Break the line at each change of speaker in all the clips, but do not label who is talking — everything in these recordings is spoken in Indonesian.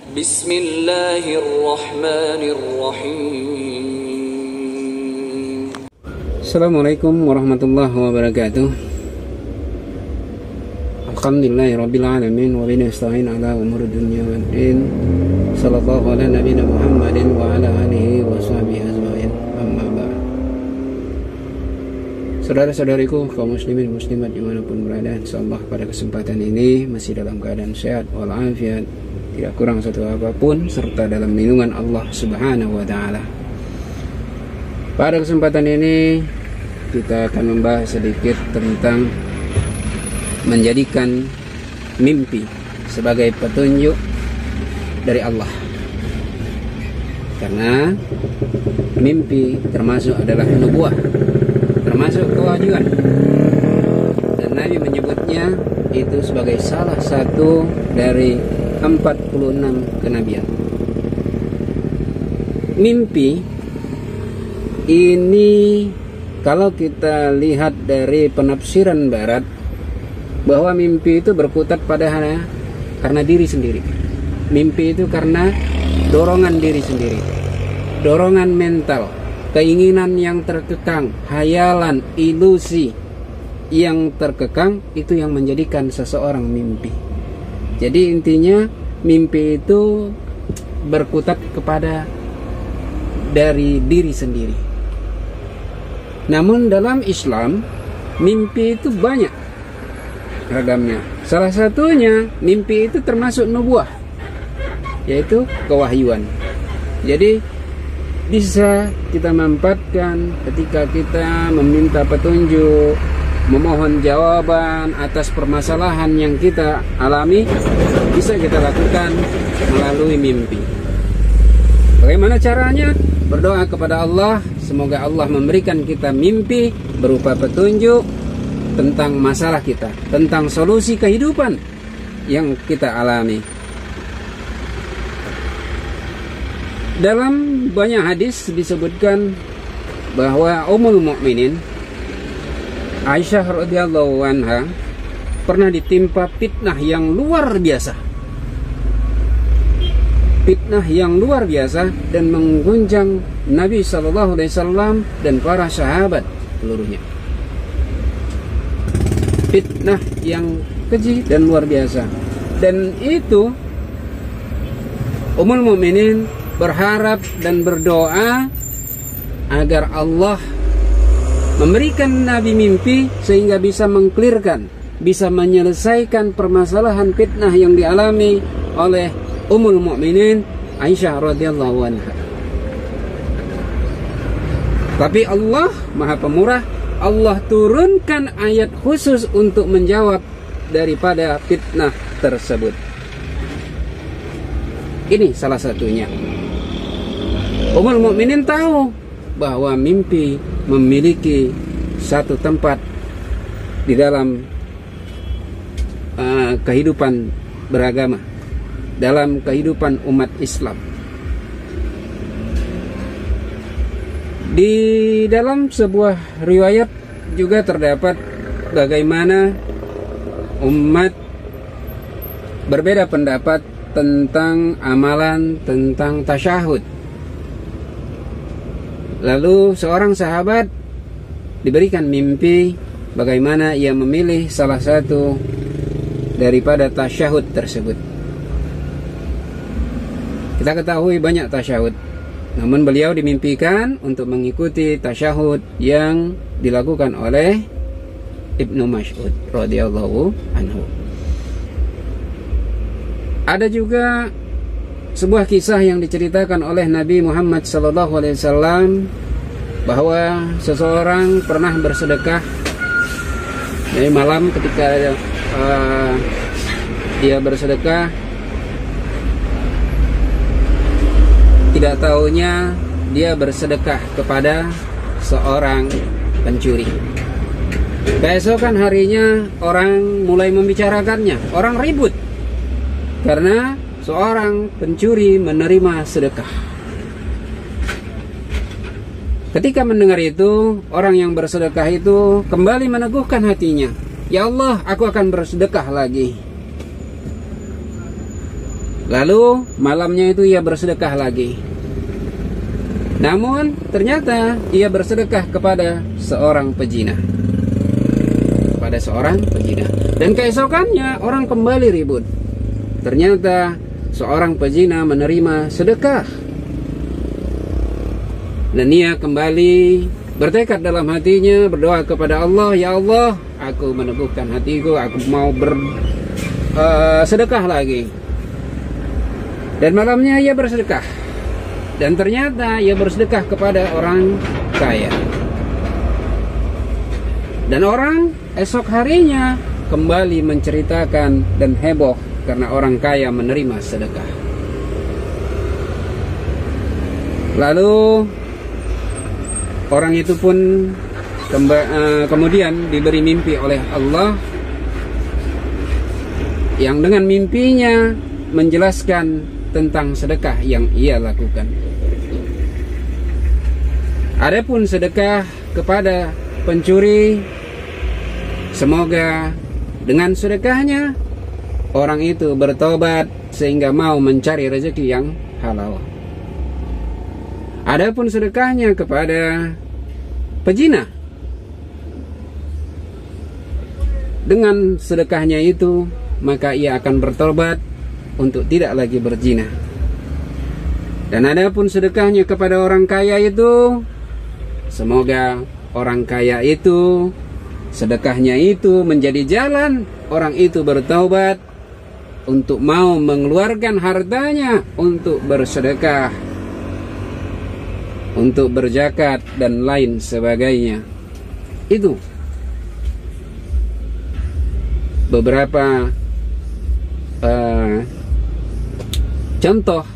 Bismillahirrahmanirrahim. Assalamualaikum warahmatullahi wabarakatuh. Alhamdulillahirabbil alamin wa bihi nasta'in ala umuri dunya waddin. Sallallahu ala nabiyina Muhammadin wa ala alihi wa sahbihi ajmain. Amma ba'd. Saudara-saudariku kaum muslimin muslimat dimanapun berada, insyaallah pada kesempatan ini masih dalam keadaan sehat walafiat, tidak kurang satu apapun, serta dalam lindungan Allah Subhanahu wa taala. Pada kesempatan ini kita akan membahas sedikit tentang menjadikan mimpi sebagai petunjuk dari Allah. Karena mimpi termasuk adalah nubuah, termasuk kewajiban. Dan Nabi menyebutnya itu sebagai salah satu dari 46 kenabian. Mimpi ini kalau kita lihat dari penafsiran barat, bahwa mimpi itu berkutat pada karena diri sendiri. Mimpi itu karena dorongan diri sendiri, dorongan mental, keinginan yang terkekang, hayalan, ilusi yang terkekang, itu yang menjadikan seseorang mimpi. Jadi intinya mimpi itu berkutat kepada dari diri sendiri. Namun dalam Islam mimpi itu banyak ragamnya. Salah satunya mimpi itu termasuk nubuah, yaitu kewahyuan. Jadi bisa kita manfaatkan ketika kita meminta petunjuk, memohon jawaban atas permasalahan yang kita alami, bisa kita lakukan melalui mimpi. Bagaimana caranya? Berdoa kepada Allah, semoga Allah memberikan kita mimpi berupa petunjuk tentang masalah kita, tentang solusi kehidupan yang kita alami. Dalam banyak hadis disebutkan bahwa Ummul Mukminin Aisyah radhiyallahu anha pernah ditimpa fitnah yang luar biasa. Fitnah yang luar biasa dan mengguncang Nabi SAW dan para sahabat seluruhnya. Fitnah yang keji dan luar biasa. Dan itu Ummul Mukminin berharap dan berdoa agar Allah memberikan Nabi mimpi sehingga bisa mengklirkan, bisa menyelesaikan permasalahan fitnah yang dialami oleh Ummul Mukminin Aisyah radhiyallahu anha. Tapi Allah Maha Pemurah, Allah turunkan ayat khusus untuk menjawab daripada fitnah tersebut. Ini salah satunya. Ummul Mukminin tahu bahwa mimpi memiliki satu tempat di dalam kehidupan beragama, dalam kehidupan umat Islam. Di dalam sebuah riwayat juga terdapat bagaimana umat berbeda pendapat tentang amalan, tentang tasyahud. Lalu seorang sahabat diberikan mimpi bagaimana ia memilih salah satu daripada tasyahud tersebut. Kita ketahui banyak tasyahud, namun beliau dimimpikan untuk mengikuti tasyahud yang dilakukan oleh Ibnu Mas'ud radhiyallahu anhu. Ada juga sebuah kisah yang diceritakan oleh Nabi Muhammad SAW bahwa seseorang pernah bersedekah dari malam. Ketika dia bersedekah, tidak tahunya dia bersedekah kepada seorang pencuri. Keesokan harinya orang mulai membicarakannya, orang ribut karena seorang pencuri menerima sedekah. Ketika mendengar itu, orang yang bersedekah itu kembali meneguhkan hatinya, "Ya Allah, aku akan bersedekah lagi." Lalu malamnya itu ia bersedekah lagi. Namun ternyata ia bersedekah kepada seorang pezina. Dan keesokannya orang kembali ribut. Ternyata seorang pezina menerima sedekah. Dan ia kembali bertekad dalam hatinya, berdoa kepada Allah, ya Allah, aku meneguhkan hatiku, aku mau bersedekah lagi. Dan malamnya ia bersedekah. Dan ternyata ia bersedekah kepada orang kaya. Dan orang esok harinya kembali menceritakan dan heboh karena orang kaya menerima sedekah. Lalu orang itu pun kemudian diberi mimpi oleh Allah, yang dengan mimpinya menjelaskan tentang sedekah yang ia lakukan. Adapun sedekah kepada pencuri, semoga dengan sedekahnya orang itu bertobat sehingga mau mencari rezeki yang halal. Adapun sedekahnya kepada pezina, dengan sedekahnya itu maka ia akan bertobat untuk tidak lagi berzina. Dan adapun sedekahnya kepada orang kaya itu, semoga orang kaya itu, sedekahnya itu menjadi jalan orang itu bertaubat untuk mau mengeluarkan hartanya untuk bersedekah, untuk berzakat dan lain sebagainya. Itu beberapa contoh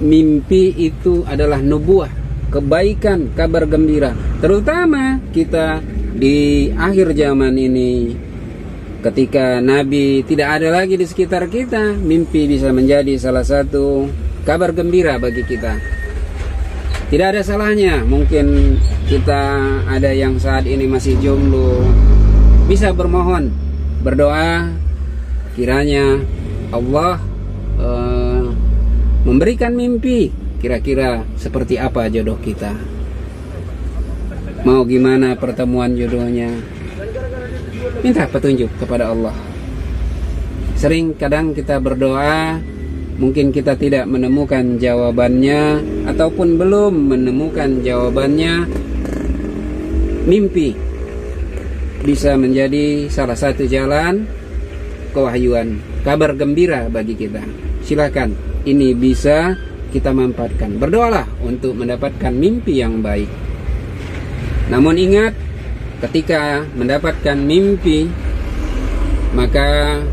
mimpi itu adalah nubuah, kebaikan, kabar gembira. Terutama kita di akhir zaman ini, ketika Nabi tidak ada lagi di sekitar kita, mimpi bisa menjadi salah satu kabar gembira bagi kita. Tidak ada salahnya, mungkin kita ada yang saat ini masih jomblo, bisa bermohon, berdoa, kiranya Allah memberikan mimpi kira-kira seperti apa jodoh kita, mau gimana pertemuan jodohnya. Minta petunjuk kepada Allah. Kadang kita berdoa, mungkin kita tidak menemukan jawabannya, ataupun belum menemukan jawabannya. Mimpi bisa menjadi salah satu jalan kewahyuan, kabar gembira bagi kita. Silakan, ini bisa kita manfaatkan. Berdoalah untuk mendapatkan mimpi yang baik. Namun ingat, ketika mendapatkan mimpi, maka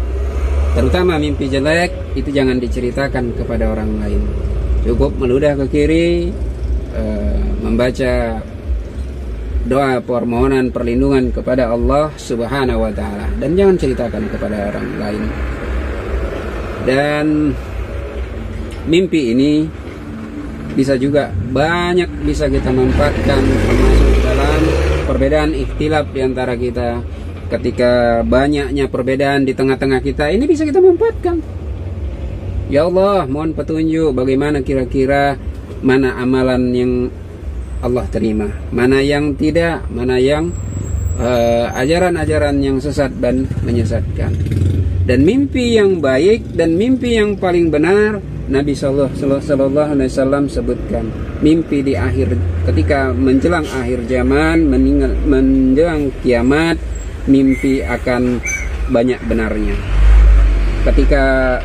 terutama mimpi jelek itu jangan diceritakan kepada orang lain. Cukup meludah ke kiri, membaca doa permohonan perlindungan kepada Allah Subhanahu wa Ta'ala, dan jangan ceritakan kepada orang lain. Dan mimpi ini bisa juga banyak bisa kita manfaatkan, termasuk dalam perbedaan ikhtilaf di antara kita. Ketika banyaknya perbedaan di tengah-tengah kita, ini bisa kita manfaatkan. Ya Allah, mohon petunjuk bagaimana kira-kira mana amalan yang Allah terima, mana yang tidak, mana yang ajaran-ajaran yang sesat dan menyesatkan. Dan mimpi yang baik dan mimpi yang paling benar, Nabi Sallallahu Alaihi Wasallam sebutkan, mimpi di akhir, ketika menjelang akhir zaman, menjelang kiamat, mimpi akan banyak benarnya. Ketika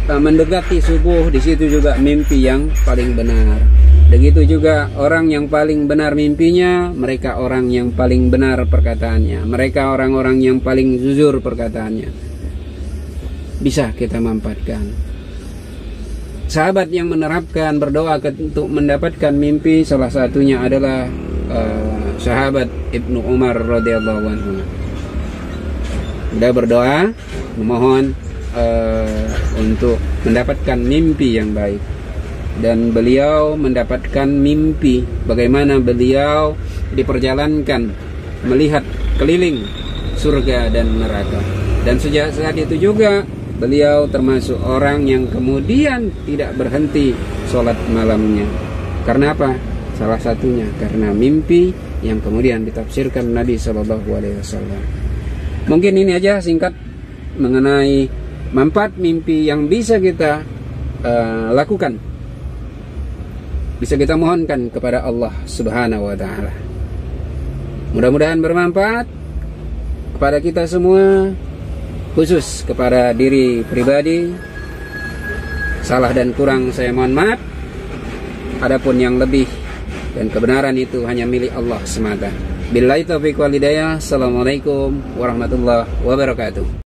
mendekati subuh, di situ juga mimpi yang paling benar. Begitu juga orang yang paling benar mimpinya, mereka orang yang paling benar perkataannya, mereka orang-orang yang paling jujur perkataannya. Bisa kita manfaatkan. Sahabat yang menerapkan berdoa untuk mendapatkan mimpi, salah satunya adalah sahabat Ibnu Umar radhiyallahu anhu. Dia berdoa memohon untuk mendapatkan mimpi yang baik, dan beliau mendapatkan mimpi bagaimana beliau diperjalankan melihat keliling surga dan neraka. Dan sejak saat itu juga beliau termasuk orang yang kemudian tidak berhenti sholat malamnya. Karena apa? Salah satunya karena mimpi yang kemudian ditafsirkan Nabi SAW. Mungkin ini aja singkat mengenai manfaat mimpi yang bisa kita lakukan, bisa kita mohonkan kepada Allah Subhanahu wa Ta'ala. Mudah-mudahan bermanfaat kepada kita semua, khusus kepada diri pribadi. Salah dan kurang saya mohon maaf. Adapun yang lebih dan kebenaran itu hanya milik Allah semata. Billahi taufiq wal hidayah. Assalamualaikum warahmatullahi wabarakatuh.